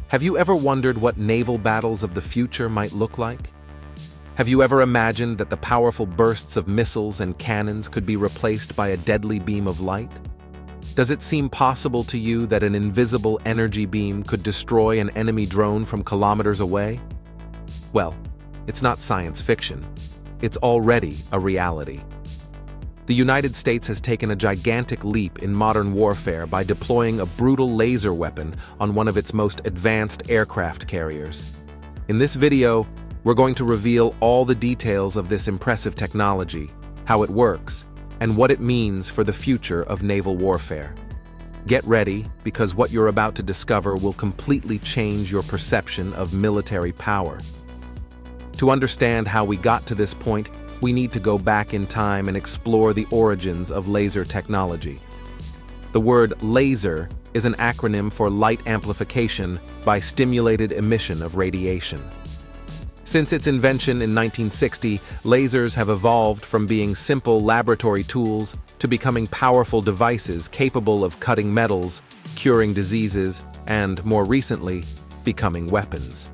Have you ever wondered what naval battles of the future might look like? Have you ever imagined that the powerful bursts of missiles and cannons could be replaced by a deadly beam of light? Does it seem possible to you that an invisible energy beam could destroy an enemy drone from kilometers away? Well, it's not science fiction. It's already a reality. The United States has taken a gigantic leap in modern warfare by deploying a brutal laser weapon on one of its most advanced aircraft carriers. In this video, we're going to reveal all the details of this impressive technology, how it works, and what it means for the future of naval warfare. Get ready, because what you're about to discover will completely change your perception of military power. To understand how we got to this point, we need to go back in time and explore the origins of laser technology. The word laser is an acronym for light amplification by stimulated emission of radiation. Since its invention in 1960, lasers have evolved from being simple laboratory tools to becoming powerful devices capable of cutting metals, curing diseases, and, more recently, becoming weapons.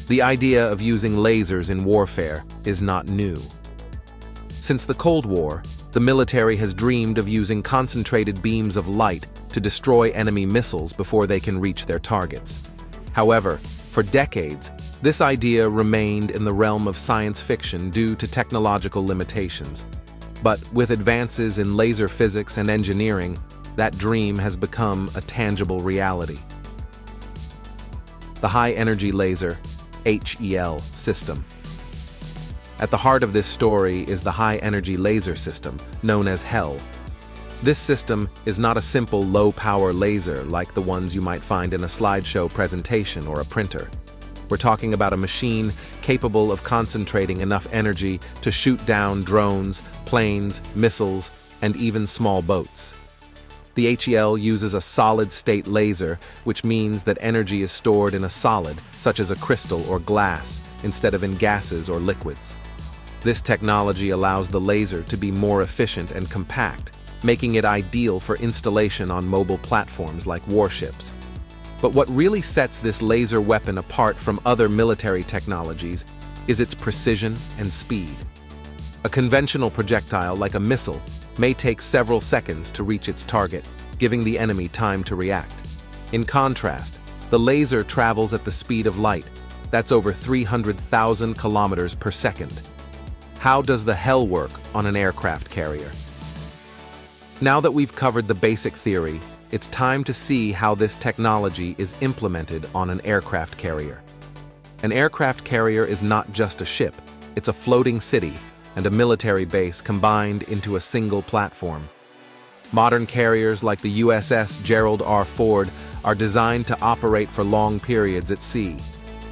The idea of using lasers in warfare is not new. Since the Cold War, the military has dreamed of using concentrated beams of light to destroy enemy missiles before they can reach their targets. However, for decades, this idea remained in the realm of science fiction due to technological limitations. But with advances in laser physics and engineering, that dream has become a tangible reality. The high-energy laser, HEL system. At the heart of this story is the high-energy laser system, known as HEL. This system is not a simple low-power laser like the ones you might find in a slideshow presentation or a printer. We're talking about a machine capable of concentrating enough energy to shoot down drones, planes, missiles, and even small boats. The HEL uses a solid-state laser, which means that energy is stored in a solid, such as a crystal or glass, instead of in gases or liquids. This technology allows the laser to be more efficient and compact, making it ideal for installation on mobile platforms like warships. But what really sets this laser weapon apart from other military technologies is its precision and speed. A conventional projectile, like a missile, may take several seconds to reach its target, giving the enemy time to react. In contrast, the laser travels at the speed of light. That's over 300,000 kilometers per second. How does the HEL work on an aircraft carrier? Now that we've covered the basic theory, it's time to see how this technology is implemented on an aircraft carrier. An aircraft carrier is not just a ship, it's a floating city and a military base combined into a single platform. Modern carriers like the USS Gerald R. Ford are designed to operate for long periods at sea,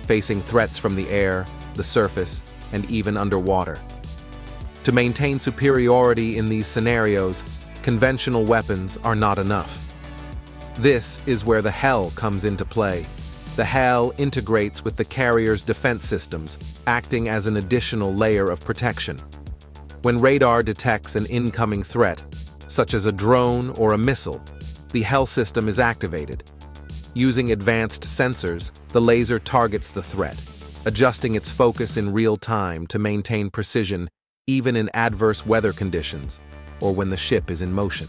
facing threats from the air, the surface, and even underwater. To maintain superiority in these scenarios, conventional weapons are not enough. This is where the HEL comes into play. The HEL integrates with the carrier's defense systems, acting as an additional layer of protection. When radar detects an incoming threat, such as a drone or a missile, the HEL system is activated. Using advanced sensors, the laser targets the threat, adjusting its focus in real time to maintain precision even in adverse weather conditions or when the ship is in motion.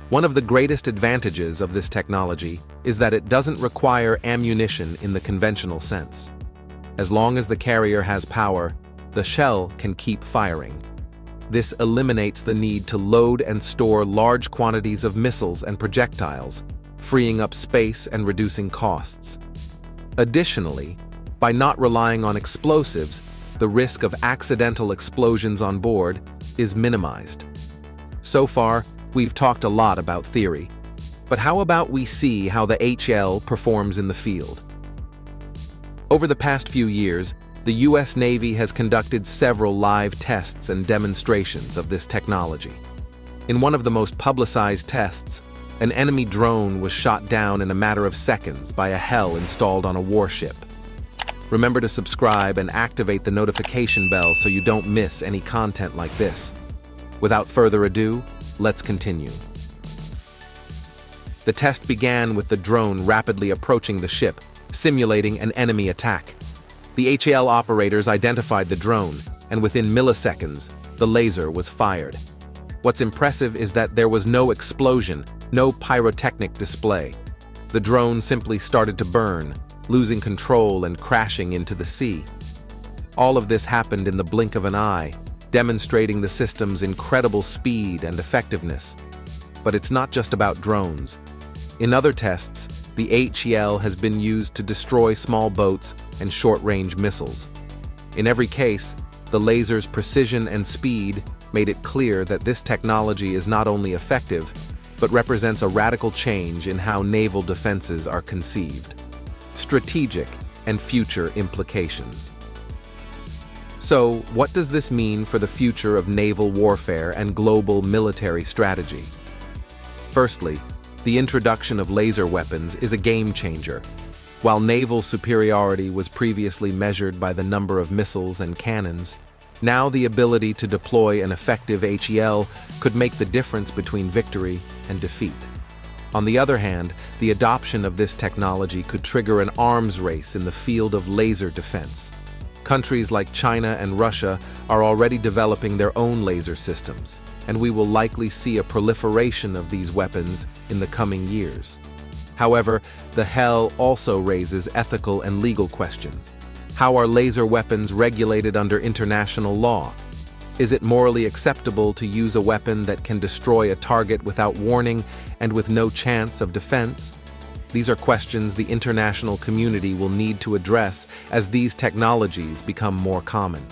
One of the greatest advantages of this technology is that it doesn't require ammunition in the conventional sense. As long as the carrier has power, the shell can keep firing. This eliminates the need to load and store large quantities of missiles and projectiles, freeing up space and reducing costs. Additionally, by not relying on explosives, the risk of accidental explosions on board is minimized. So far, we've talked a lot about theory, but how about we see how the HEL performs in the field? Over the past few years, the U.S. Navy has conducted several live tests and demonstrations of this technology. In one of the most publicized tests, an enemy drone was shot down in a matter of seconds by a HEL installed on a warship. Remember to subscribe and activate the notification bell so you don't miss any content like this. Without further ado, let's continue. The test began with the drone rapidly approaching the ship, simulating an enemy attack. The HAL operators identified the drone, and within milliseconds, the laser was fired. What's impressive is that there was no explosion, no pyrotechnic display. The drone simply started to burn, losing control and crashing into the sea. All of this happened in the blink of an eye, demonstrating the system's incredible speed and effectiveness. But it's not just about drones. In other tests, the HAL has been used to destroy small boats and short-range missiles. In every case, the laser's precision and speed made it clear that this technology is not only effective, but represents a radical change in how naval defenses are conceived. Strategic and future implications. So, what does this mean for the future of naval warfare and global military strategy? Firstly, the introduction of laser weapons is a game changer. While naval superiority was previously measured by the number of missiles and cannons, now the ability to deploy an effective HAL could make the difference between victory and defeat. On the other hand, the adoption of this technology could trigger an arms race in the field of laser defense. Countries like China and Russia are already developing their own laser systems, and we will likely see a proliferation of these weapons in the coming years. However, the HAL also raises ethical and legal questions. How are laser weapons regulated under international law? Is it morally acceptable to use a weapon that can destroy a target without warning and with no chance of defense? These are questions the international community will need to address as these technologies become more common.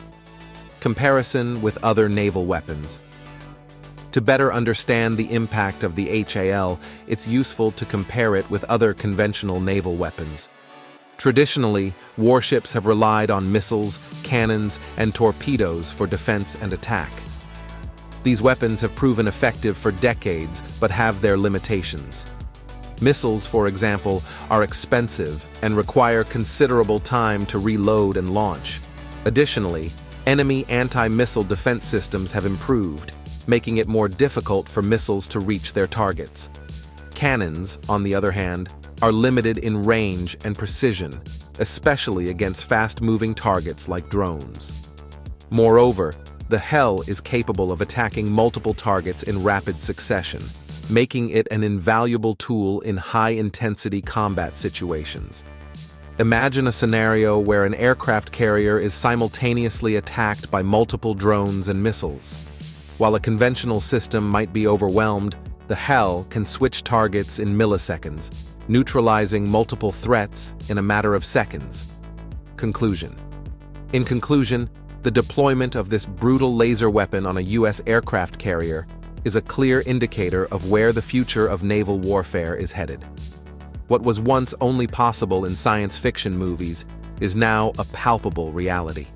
Comparison with other naval weapons. To better understand the impact of the HAL, it's useful to compare it with other conventional naval weapons. Traditionally, warships have relied on missiles, cannons, and torpedoes for defense and attack. These weapons have proven effective for decades, but have their limitations. Missiles, for example, are expensive and require considerable time to reload and launch. Additionally, enemy anti-missile defense systems have improved, making it more difficult for missiles to reach their targets. Cannons, on the other hand, are limited in range and precision, especially against fast-moving targets like drones. Moreover, the HAL is capable of attacking multiple targets in rapid succession, making it an invaluable tool in high-intensity combat situations. Imagine a scenario where an aircraft carrier is simultaneously attacked by multiple drones and missiles. While a conventional system might be overwhelmed, the HAL can switch targets in milliseconds, neutralizing multiple threats in a matter of seconds. Conclusion. In conclusion, the deployment of this brutal laser weapon on a U.S. aircraft carrier is a clear indicator of where the future of naval warfare is headed. What was once only possible in science fiction movies is now a palpable reality.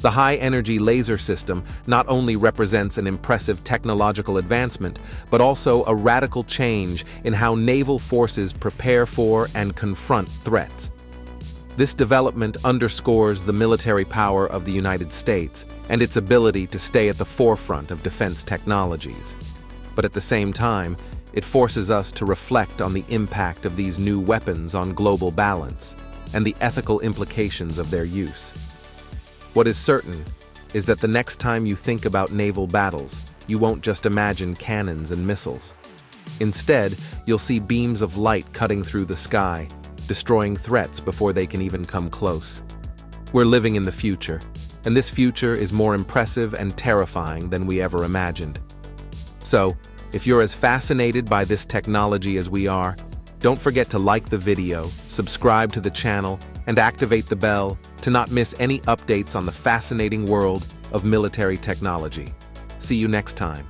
The high-energy laser system not only represents an impressive technological advancement, but also a radical change in how naval forces prepare for and confront threats. This development underscores the military power of the United States and its ability to stay at the forefront of defense technologies. But at the same time, it forces us to reflect on the impact of these new weapons on global balance and the ethical implications of their use. What is certain is that the next time you think about naval battles, you won't just imagine cannons and missiles. Instead, you'll see beams of light cutting through the sky, destroying threats before they can even come close. We're living in the future, and this future is more impressive and terrifying than we ever imagined. So, if you're as fascinated by this technology as we are, don't forget to like the video, subscribe to the channel, and activate the bell to not miss any updates on the fascinating world of military technology. See you next time.